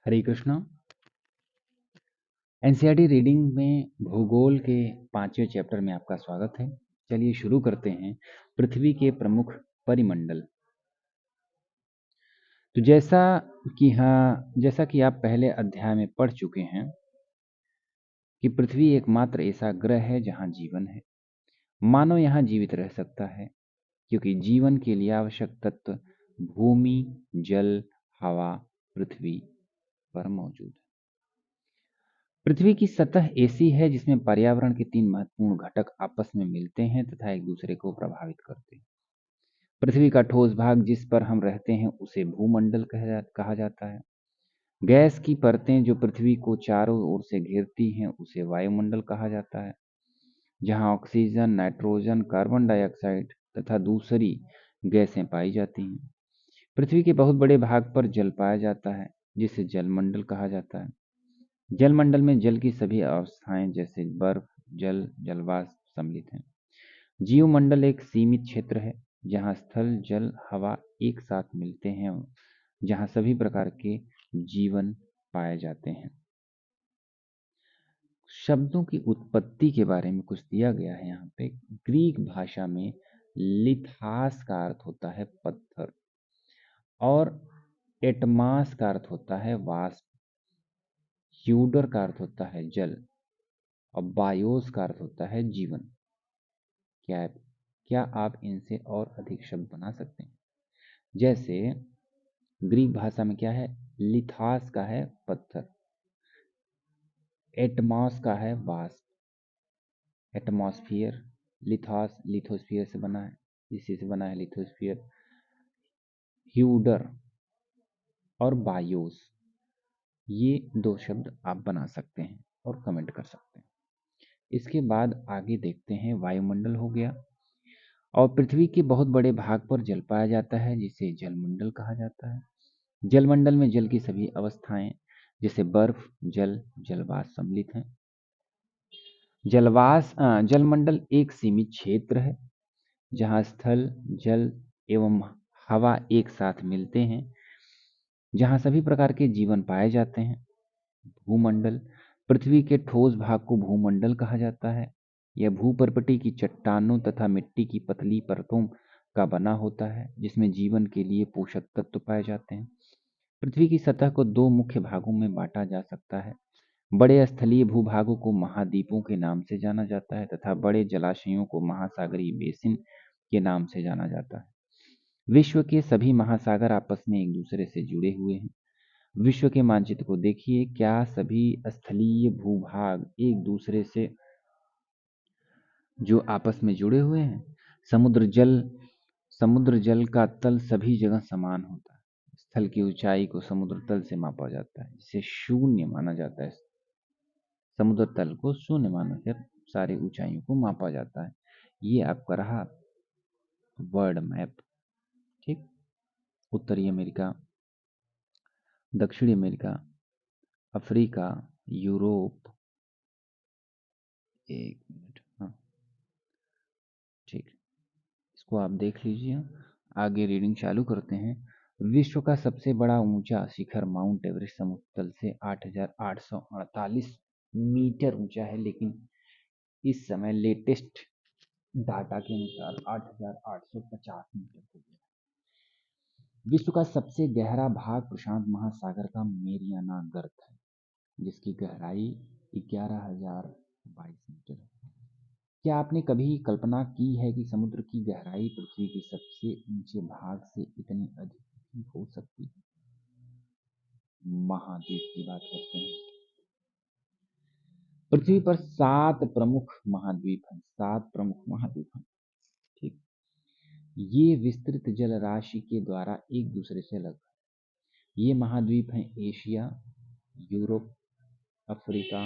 हरे Krishna. NCERT reading में भूगोल के 5वें चैप्टर में आपका स्वागत है। चलिए शुरू करते हैं। पृथ्वी के प्रमुख परिमंडल। तो जैसा कि आप पहले अध्याय में पढ़ चुके हैं कि पृथ्वी एकमात्र ऐसा ग्रह है जहां जीवन है। मानव यहां जीवित रह सकता है क्योंकि जीवन के लिए आवश्यक तत्व भूमि, जल, हवा, पृथ्वी पर मौजूद है। पृथ्वी की सतह ऐसी है जिसमें पर्यावरण के 3 महत्वपूर्ण घटक आपस में मिलते हैं तथा एक दूसरे को प्रभावित करते हैं। पृथ्वी का ठोस भाग जिस पर हम रहते हैं उसे भूमंडल कहा जाता है। गैस की परतें जो पृथ्वी को चारों ओर से घेरती हैं उसे वायुमंडल कहा जाता है, जहां ऑक्सीजन, नाइट्रोजन, कार्बन डाइऑक्साइड तथा दूसरी गैसें पाई जाती हैं। पृथ्वी के बहुत बड़े भाग पर जल पाया जाता है जिसे जलमंडल कहा जाता है। जलमंडल में जल की सभी अवस्थाएं जैसे बर्फ, जल, जलवाष्प सम्मिलित हैं। जीवमंडल एक सीमित क्षेत्र है जहां स्थल, जल, हवा एक साथ मिलते हैं, जहां सभी प्रकार के जीवन पाए जाते हैं। शब्दों की उत्पत्ति के बारे में कुछ दिया गया है यहाँ पे। ग्रीक भाषा में लिथास का अर्थ होता है पत्थर और एटमास का अर्थ होता है वाष्प, ह्यूडर का अर्थ होता है जल और बायोस का अर्थ होता है जीवन। क्या आप इनसे और अधिक शब्द बना सकते हैं? जैसे ग्रीक भाषा में क्या है? लिथास का है पत्थर, एटमॉस का है वाष्प, एटमॉस्फियर, लिथास लिथोस्फियर से बना है, इसी से बना है लिथोस्फियर, ह्यूडर और बायोस। ये 2 शब्द आप बना सकते हैं और कमेंट कर सकते हैं। इसके बाद आगे देखते हैं। वायुमंडल हो गया और पृथ्वी के बहुत बड़े भाग पर जल पाया जाता है जिसे जलमंडल कहा जाता है। जलमंडल में जल की सभी अवस्थाएं जैसे बर्फ, जल, जलवाष्प सम्मिलित हैं। जलमंडल एक सीमित क्षेत्र है जहां स्थल, जल एवं हवा एक साथ मिलते हैं, जहां सभी प्रकार के जीवन पाए जाते हैं। भूमंडल पृथ्वी के ठोस भाग को भूमंडल कहा जाता है। यह भूपर्पटी की चट्टानों तथा मिट्टी की पतली परतों का बना होता है जिसमें जीवन के लिए पोषक तत्व पाए जाते हैं। पृथ्वी की सतह को 2 मुख्य भागों में बांटा जा सकता है। बड़े स्थलीय भूभागों को महाद्वीपों के नाम से जाना जाता है तथा बड़े जलाशयों को महासागरीय बेसिन के नाम से जाना जाता है। विश्व के सभी महासागर आपस में एक दूसरे से जुड़े हुए हैं। विश्व के मानचित्र को देखिए। क्या सभी स्थलीय भूभाग एक दूसरे से जो आपस में जुड़े हुए हैं? समुद्र जल का तल सभी जगह समान होता है। स्थल की ऊंचाई को समुद्र तल से मापा जाता है जिसे शून्य माना जाता है। समुद्र तल को शून्य मानकर सारी ऊंचाइयों को मापा जाता है। ये आपका रहा वर्ल्ड मैप। ठीक। उत्तरी अमेरिका, दक्षिणी अमेरिका, अफ्रीका, यूरोप। एक मिनट, हाँ ठीक, इसको आप देख लीजिए। आगे रीडिंग चालू करते हैं। विश्व का सबसे बड़ा ऊंचा शिखर माउंट एवरेस्ट समुद्र तल से 8,848 मीटर ऊंचा है, लेकिन इस समय लेटेस्ट डाटा के अनुसार 8,850 मीटर हो गया। विश्व का सबसे गहरा भाग प्रशांत महासागर का मेरियाना गर्त है जिसकी गहराई 11,022 मीटर है। क्या आपने कभी कल्पना की है कि समुद्र की गहराई पृथ्वी के सबसे ऊंचे भाग से इतनी अधिक भी हो सकती है? महाद्वीप की बात करते हैं। पृथ्वी पर 7 प्रमुख महाद्वीप हैं। 7 प्रमुख महाद्वीप हैं। ठीक। ये विस्तृत जल राशि के द्वारा एक दूसरे से अलग है। ये महाद्वीप हैं एशिया, यूरोप, अफ्रीका,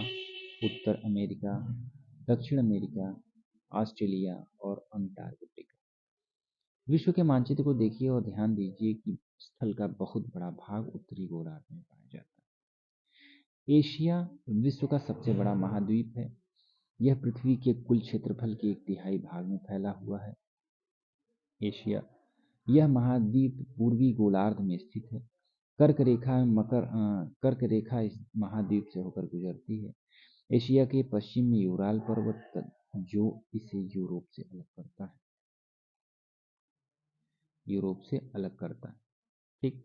उत्तर अमेरिका, दक्षिण अमेरिका, ऑस्ट्रेलिया और अंटार्कटिका। विश्व के मानचित्र को देखिए और ध्यान दीजिए कि स्थल का बहुत बड़ा भाग उत्तरी गोलार्ध में पाया जाता है। एशिया विश्व का सबसे बड़ा महाद्वीप है। यह पृथ्वी के कुल क्षेत्रफल के 1/3 भाग में फैला हुआ है। एशिया यह महाद्वीप पूर्वी गोलार्ध में स्थित है। कर्क रेखा इस महाद्वीप से होकर गुजरती है। एशिया के पश्चिम में यूराल पर्वत जो इसे यूरोप से अलग करता है। ठीक,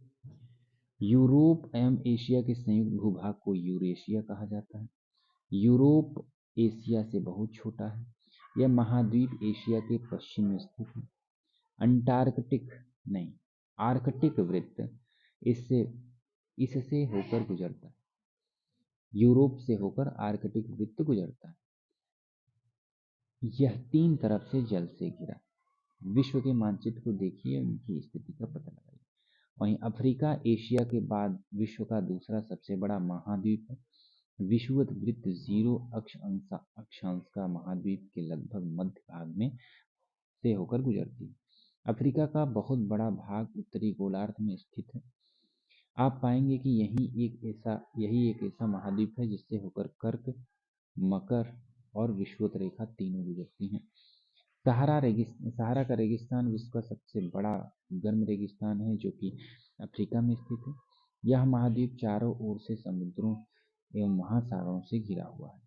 यूरोप एवं एशिया के संयुक्त भूभाग को यूरेशिया कहा जाता है। यूरोप एशिया से बहुत छोटा है। यह महाद्वीप एशिया के पश्चिम में स्थित है। आर्कटिक वृत्त इससे होकर गुजरता है। यूरोप से होकर आर्कटिक वृत्त गुजरता है। यह 3 तरफ से जल से घिरा है। विश्व के मानचित्र को देखिए, उनकी स्थिति का पता लगाइए। वहीं अफ्रीका एशिया के बाद विश्व का दूसरा सबसे बड़ा महाद्वीप है। विषुवत वृत्त 0 अक्षांश का महाद्वीप के लगभग मध्य भाग में से होकर गुजरती है। अफ्रीका का बहुत बड़ा भाग उत्तरी गोलार्ध में स्थित है। आप पाएंगे कि यही एक ऐसा महाद्वीप है जिससे होकर कर्क, मकर और विषुवत रेखा तीनों गुजरती हैं। सहारा का रेगिस्तान विश्व का सबसे बड़ा गर्म रेगिस्तान है जो कि अफ्रीका में स्थित है। यह महाद्वीप चारों ओर से समुद्रों एवं महासागरों से घिरा हुआ है।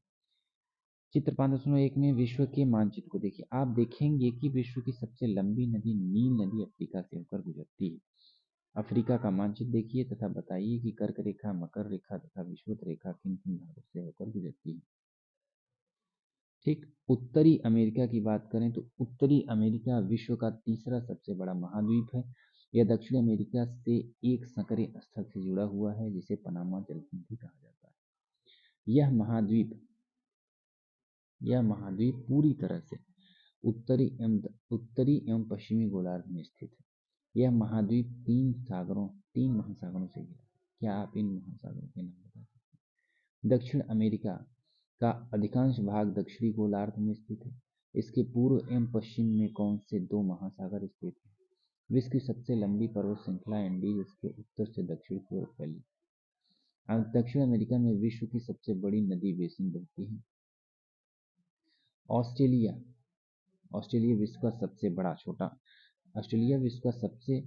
चित्र 5.1 में विश्व के मानचित्र को देखिए। आप देखेंगे कि विश्व की सबसे लंबी नदी नील नदी अफ्रीका से होकर गुजरती है। अफ्रीका का मानचित्र देखिए तथा बताइए कि कर्क रेखा, मकर रेखा तथा विषुवत रेखा किन किन भागों से होकर गुजरती है। ठीक, उत्तरी अमेरिका की बात करें तो उत्तरी अमेरिका विश्व का तीसरा सबसे बड़ा महाद्वीप है। यह दक्षिण अमेरिका से एक संकरे स्थल से जुड़ा हुआ है जिसे पनामा जलसंधि कहा जाता है। यह महाद्वीप पूरी तरह से उत्तरी एवं पश्चिमी गोलार्ध में स्थित है। यह महाद्वीप 3 महासागरों से घिरा है। क्या आप इन महासागरों के नाम बता सकते हैं? दक्षिण अमेरिका का अधिकांश भाग दक्षिणी गोलार्ध में स्थित है। इसके पूर्व एवं पश्चिम में कौन से 2 महासागर स्थित हैं? विश्व की सबसे लंबी पर्वत श्रृंखला एंडीज इसके उत्तर से दक्षिण की ओर फैली। दक्षिण अमेरिका में विश्व की सबसे बड़ी नदी बेसिन बहती है। ऑस्ट्रेलिया विश्व का सबसे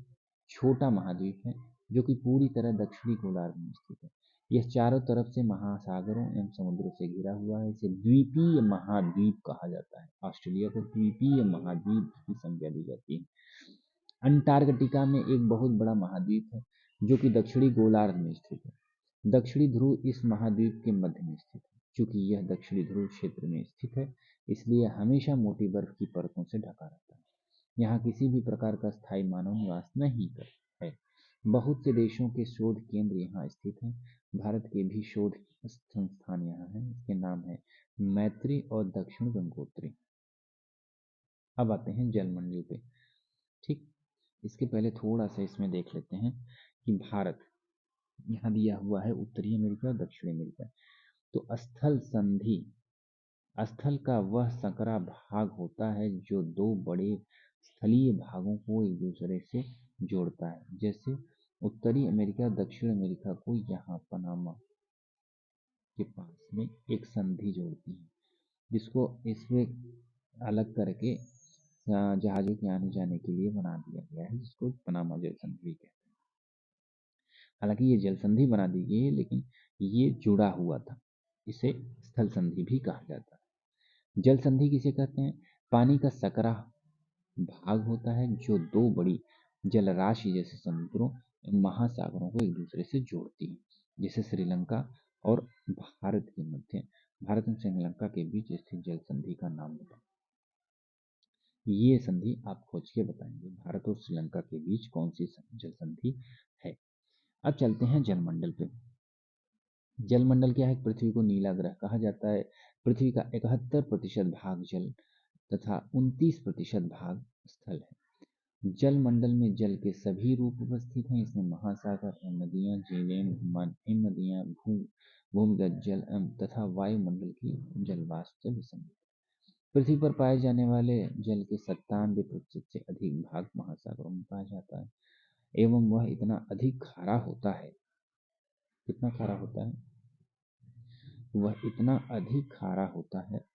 छोटा महाद्वीप है जो कि पूरी तरह दक्षिणी गोलार्ध में स्थित है। यह चारों तरफ से महासागरों एवं समुद्रों से घिरा हुआ है। इसे द्वीपीय महाद्वीप कहा जाता है। ऑस्ट्रेलिया को द्वीपीय महाद्वीप की संज्ञा दी जाती है। अंटार्कटिका में एक बहुत बड़ा महाद्वीप है जो कि दक्षिणी गोलार्ध में स्थित है। दक्षिणी ध्रुव इस महाद्वीप के मध्य में स्थित है। चूंकि यह दक्षिणी ध्रुव क्षेत्र में स्थित है इसलिए हमेशा मोटी बर्फ की परतों से ढका रहता है। यहाँ किसी भी प्रकार का स्थायी मानव निवास नहीं है। बहुत से देशों के शोध केंद्र यहाँ स्थित हैं। भारत के भी शोध संस्थान यहाँ हैं। इसके नाम है मैत्री और दक्षिण गंगोत्री। अब आते हैं जलमंडल पे। ठीक, इसके पहले थोड़ा सा इसमें देख लेते हैं कि भारत यहाँ दिया हुआ है उत्तरी अमेरिका और दक्षिणी अमेरिका। तो स्थल का वह संकरा भाग होता है जो 2 बड़े स्थलीय भागों को एक दूसरे से जोड़ता है। जैसे उत्तरी अमेरिका और दक्षिण अमेरिका को यहाँ पनामा के पास में एक संधि जोड़ती है जिसको इसमें अलग करके जहाजों के आने जाने के लिए बना दिया गया है, जिसको पनामा जल संधि कहते हैं। हालांकि ये जल संधि बना दी गई है लेकिन ये जुड़ा हुआ था, इसे स्थल संधि भी कहा जाता है। जल संधि किसे कहते हैं? पानी का सकरा भाग होता है जो 2 बड़ी जलराशि जैसे समुद्रों महासागरों को एक दूसरे से जोड़ती है। जैसे श्रीलंका और भारत और श्रीलंका के बीच स्थित जल संधि का नाम बताओ। ये संधि आप खोज के बताएंगे, भारत और श्रीलंका के बीच कौन सी जल संधि है। अब चलते हैं जलमंडल पे। जलमंडल क्या है? पृथ्वी को नीला ग्रह कहा जाता है। पृथ्वी का 71% भाग जल तथा 29% भाग स्थल है। जलमंडल में जल के सभी रूप उपस्थित हैं। इसमें महासागर एवं नदियां, झीलें, हिमनदियां, भूमिगत जल तथा वायुमंडल की जलवाष्प से विसंगत। पृथ्वी पर पाए जाने वाले जल के 97% से अधिक भाग महासागरों में पाया जाता है एवं वह इतना अधिक खारा होता है। कितना खारा होता है? वह इतना अधिक खारा होता है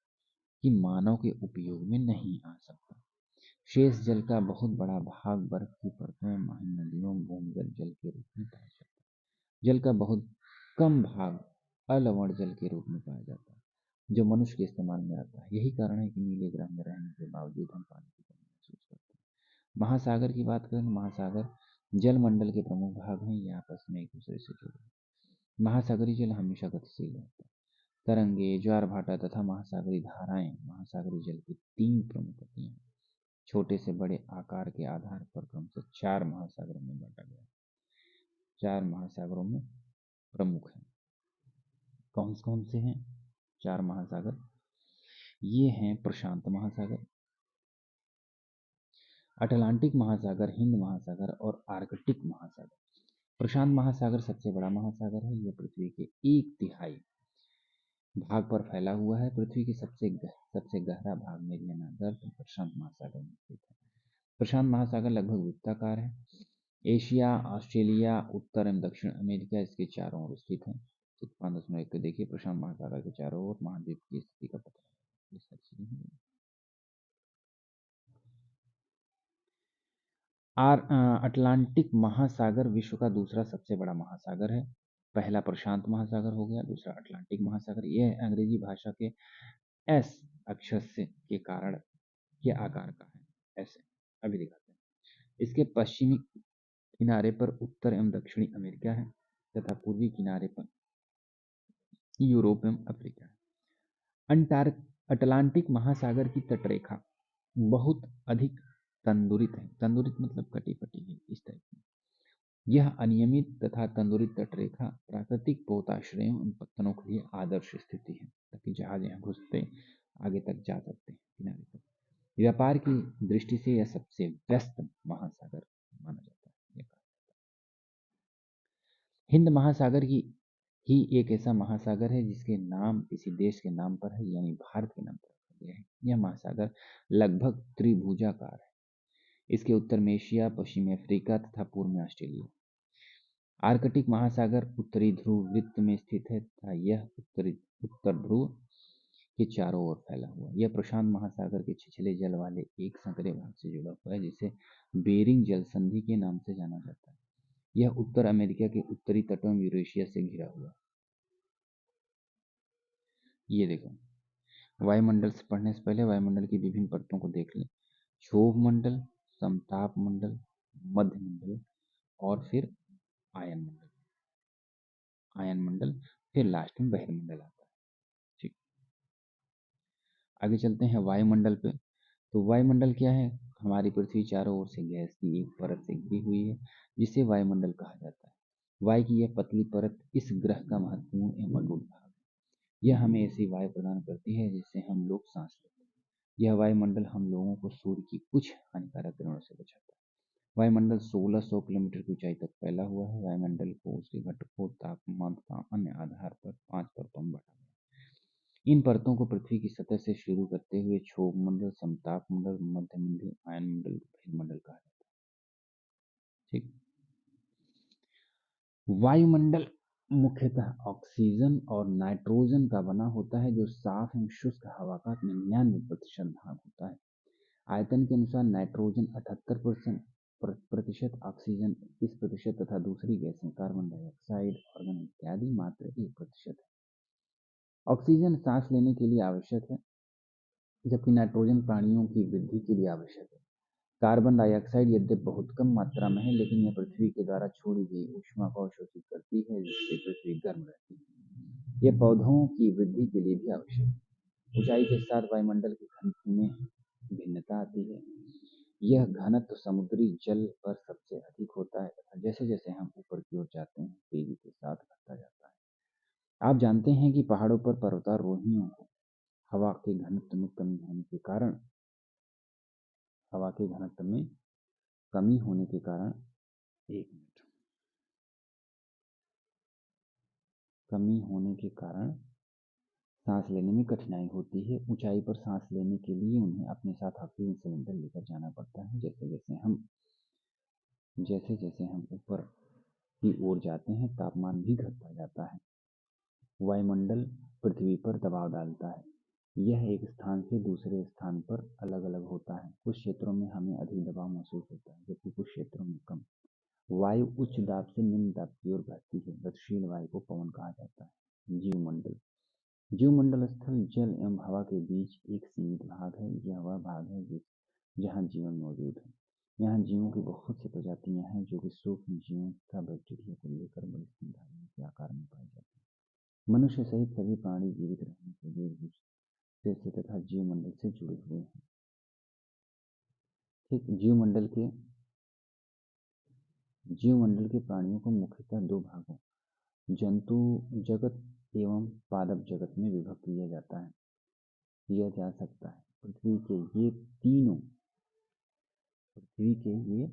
कि मानव के उपयोग में नहीं आ सकता। शेष जल का बहुत बड़ा भाग बर्फ की परतों, हिमनदियों, भूमिगत जल के रूप में पाया जाता है। जल का बहुत कम भाग अलवण जल के रूप में पाया जाता है, जो मनुष्य के इस्तेमाल में आता है। यही कारण है कि नीले ग्रह में रहने के बावजूद हम पानी की कमी महसूस करते हैं। महासागर की बात करें, महासागर जलमंडल के प्रमुख भाग हैं, ये आपस में एक दूसरे से जुड़े हैं। महासागरीय जल हमेशा गतिशील रहता है। तरंगे, ज्वार भाटा तथा महासागरीय धाराएं महासागरीय जल की 3 प्रमुख गतियां हैं। छोटे से बड़े आकार के आधार पर क्रमशः 4 महासागरों में बांटा गया है। 4 महासागरों में प्रमुख हैं। कौन कौन से हैं 4 महासागर? ये हैं प्रशांत महासागर, अटलांटिक महासागर, हिंद महासागर और आर्कटिक महासागर। प्रशांत महासागर सबसे बड़ा महासागर है। यह पृथ्वी के 1/3 भाग पर फैला हुआ है। पृथ्वी के सबसे गहरा भाग मेरियाना गर्त प्रशांत महासागर में स्थित है। प्रशांत महासागर लगभग वृत्ताकार है। एशिया, ऑस्ट्रेलिया, उत्तर एवं दक्षिण अमेरिका इसके चारों ओर स्थित है। 5.1 को देखिए, प्रशांत महासागर के चारों ओर महाद्वीप की स्थिति का पता लगाइए। अटलांटिक महासागर विश्व का दूसरा सबसे बड़ा महासागर है। पहला प्रशांत महासागर हो गया, दूसरा अटलांटिक महासागर। यह अंग्रेजी भाषा के एस अक्षर से के कारण के आकार का है। ऐसे अभी दिखाते हैं। इसके पश्चिमी किनारे पर उत्तर एवं दक्षिणी अमेरिका है तथा पूर्वी किनारे पर यूरोप एवं अफ्रीका है। अटलांटिक महासागर की तटरेखा बहुत अधिक तंदुरित है। तंदुरित मतलब कटी पटी है, इस टाइप की। यह अनियमित तथा तंदुरित तटरेखा प्राकृतिक पोताश्रयों एवं पत्तनों के लिए आदर्श स्थिति है, ताकि जहाज यहाँ घुसते आगे तक जा सकते हैं किनारे तक। व्यापार की दृष्टि से यह सबसे व्यस्त महासागर माना जाता है। हिंद महासागर ही एक ऐसा महासागर है जिसके नाम किसी देश के नाम पर है, यानी भारत के नाम पर रखा गया है। यह महासागर लगभग त्रिभुजाकार है। इसके उत्तर में एशिया, पश्चिमी अफ्रीका तथा पूर्व में ऑस्ट्रेलिया। आर्कटिक महासागर उत्तरी ध्रुव वृत्त में स्थित है तथा यह उत्तर ध्रुव के चारों ओर फैला हुआ है। यह प्रशांत महासागर के छिछले जल वाले एक संकरे भाग से जुड़ा हुआ है, जिसे बेरिंग जल संधि के नाम से जाना जाता है। यह उत्तर अमेरिका के उत्तरी तटों में यूरेशिया से घिरा हुआ है। ये देखो, वायुमंडल से पढ़ने से पहले वायुमंडल की विभिन्न परतों को देख लें। क्षोभ मंडल, समताप मंडल, मध्य मंडल और फिर आयन मंडल। आयन मंडल, फिर लास्ट में बहिर्मंडल आता है। ठीक, आगे चलते हैं वायुमंडल पे। तो वायुमंडल क्या है? हमारी पृथ्वी चारों ओर से गैस की एक परत से घिरी हुई है, जिसे वायुमंडल कहा जाता है। वायु की यह पतली परत इस ग्रह का महत्वपूर्ण एवं अटूट भाग है। यह हमें ऐसी वायु प्रदान करती है जिससे हम लोग सांस लेते हैं। यह वायुमंडल हम लोगों को सूर्य की कुछ हानिकारक किरणों से बचाता है। वायुमंडल 1600 किलोमीटर की ऊंचाई तक फैला हुआ है। वायुमंडल को उसके घटकों, तापमान तथा अन्य आधार पर 5 परतों में बांटा गया है। इन परतों को पृथ्वी की सतह से शुरू करते हुए क्षोभ मंडल, समताप मंडल, मध्य मंडल, आयन मंडल, बहिर्मंडल कहा जाता है। ठीक, वायुमंडल मुख्यतः ऑक्सीजन और नाइट्रोजन का बना होता है, जो साफ एवं शुष्क हवा का 99% भाग होता है। आयतन के अनुसार नाइट्रोजन 78%, ऑक्सीजन 30% तथा दूसरी गैसें कार्बन डाइऑक्साइड, आर्गन इत्यादि मात्र 1% है। ऑक्सीजन सांस लेने के लिए आवश्यक है, जबकि नाइट्रोजन प्राणियों की वृद्धि के लिए आवश्यक है। कार्बन डाइऑक्साइड यद्यपि बहुत कम मात्रा में है, लेकिन यह पृथ्वी के द्वारा छोड़ी गई ऊष्मा को अवशोषित करती है, जिससे पृथ्वी गर्म रहती है। यह पौधों की वृद्धि के लिए भी आवश्यक है। ऊंचाई के साथ वायुमंडल के घनत्व में भिन्नता आती है। यह घनत्व समुद्री जल पर सबसे अधिक होता है तथा जैसे जैसे हम ऊपर की ओर जाते हैं तेजी के साथ घटता जाता है। आप जानते हैं कि पहाड़ों पर पर्वतारोहियों को हवा के घनत्व में कमी होने के कारण हवा के घनत्व में कमी होने के कारण एक मिनट कमी होने के कारण सांस लेने में कठिनाई होती है। ऊंचाई पर सांस लेने के लिए उन्हें अपने साथ ऑक्सीजन सिलेंडर लेकर जाना पड़ता है। जैसे जैसे हम ऊपर की ओर जाते हैं, तापमान भी घटता जाता है। वायुमंडल पृथ्वी पर दबाव डालता है। यह एक स्थान से दूसरे स्थान पर अलग अलग होता है। कुछ क्षेत्रों में हमें अधिक दबाव महसूस होता है, जबकि कुछ क्षेत्रों में कम। वायु उच्च दाब से निम्न दाब की ओर बहती है। गतिशील वायु को पवन कहा जाता है। जीवमंडल। जीवमंडल स्थल जल एवं हवा के बीच एक सीमित भाग है। यह वह भाग है जहाँ जीवन मौजूद है। यहाँ जीवों की बहुत सी प्रजातियां हैं जो कि सूक्ष्म जीवों तथा बैक्टीरिया को लेकर बड़े स्तनधारियों के आकार में पाई जाती हैं। मनुष्य सहित सभी प्राणी जीवित रहने के लिए एक दूसरे से तथा जीवमंडल से जुड़े हुए हैं। ठीक, जीवमंडल के प्राणियों को मुख्यतः दो भागों जंतु जगत एवं पादप जगत में विभक्त किया जा सकता है। पृथ्वी के ये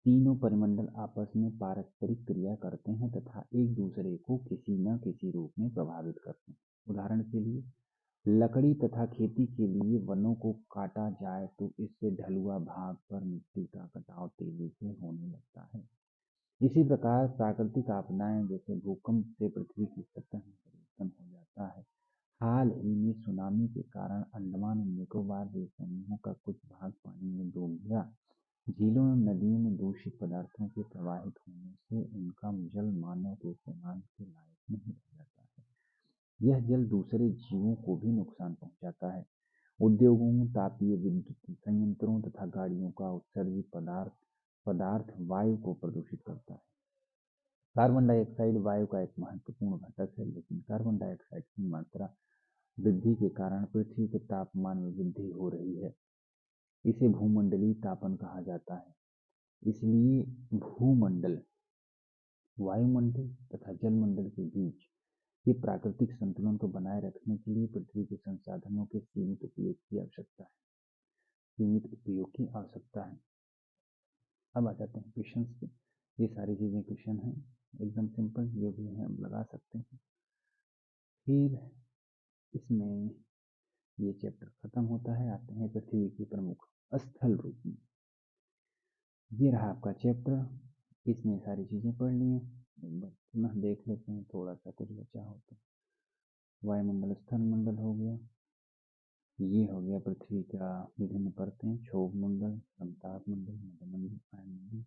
तीनों परिमंडल आपस में पारस्परिक क्रिया करते हैं तथा एक दूसरे को किसी न किसी रूप में प्रभावित करते हैं। उदाहरण के लिए लकड़ी तथा खेती के लिए वनों को काटा जाए तो इससे ढलुआ भाग पर मिट्टी का कटाव तेजी से होने लगता है। इसी प्रकार प्राकृतिक आपदाएं जैसे भूकंप से पृथ्वी की सतह में परिवर्तन हो जाता है। हाल ही में सुनामी के कारण अंडमान और निकोबार द्वीप समूहों का कुछ भाग पानी में डूब गया। झीलों और नदियों में दूषित पदार्थों के प्रवाहित होने से उनका जल मानव के इस्तेमाल के लायक नहीं रह जाता है। यह जल दूसरे जीवों को भी नुकसान पहुंचाता है। उद्योगों, तापीय विद्युत संयंत्रों तथा गाड़ियों का उत्सर्जित पदार्थ वायु को प्रदूषित करता है। कार्बन डाइऑक्साइड वायु का एक महत्वपूर्ण घटक है, लेकिन कार्बन डाइऑक्साइड की मात्रा वृद्धि के कारण पृथ्वी के तापमान में वृद्धि हो रही है। इसे भूमंडलीय तापन कहा जाता है। इसलिए भूमंडल, वायुमंडल तथा जलमंडल के बीच के प्राकृतिक संतुलन को बनाए रखने के लिए पृथ्वी के संसाधनों के सीमित उपयोग की आवश्यकता है। अब आ जाते हैं क्वेश्चंस पे। ये सारी चीजें क्वेश्चन हैं, एकदम सिंपल, जो भी है हम लगा सकते हैं। फिर इसमें ये चैप्टर खत्म होता है। आते हैं पृथ्वी के प्रमुख स्थल रूप में। ये रहा आपका चैप्टर। इसमें सारी चीजें पढ़ ली हैं, एक बार पुनः देख लेते हैं, थोड़ा सा कुछ बचा हो तो। वायुमंडल, स्थल मंडल हो गया, ये हो गया पृथ्वी का विभिन्न परतें, क्षोभ मंडल, समताप मंडल, मध्यमंडल, वायुमंडल,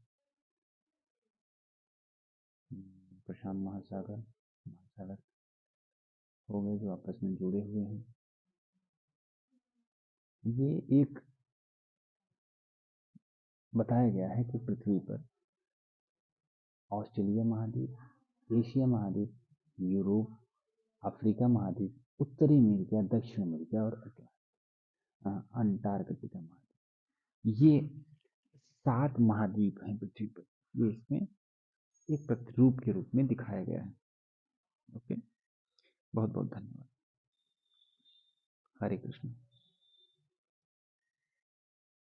प्रशांत महासागर हो गए जो आपस में जुड़े हुए हैं। ये एक बताया गया है कि पृथ्वी पर ऑस्ट्रेलिया महाद्वीप, एशिया महाद्वीप, यूरोप, अफ्रीका महाद्वीप, उत्तरी अमेरिका, दक्षिण अमेरिका और अंटार्कटिका महाद्वीप, ये 7 महाद्वीप हैं पृथ्वी पर। ये इसमें एक प्रतिरूप के रूप में दिखाया गया है। ओके, बहुत बहुत धन्यवाद। हरे कृष्ण।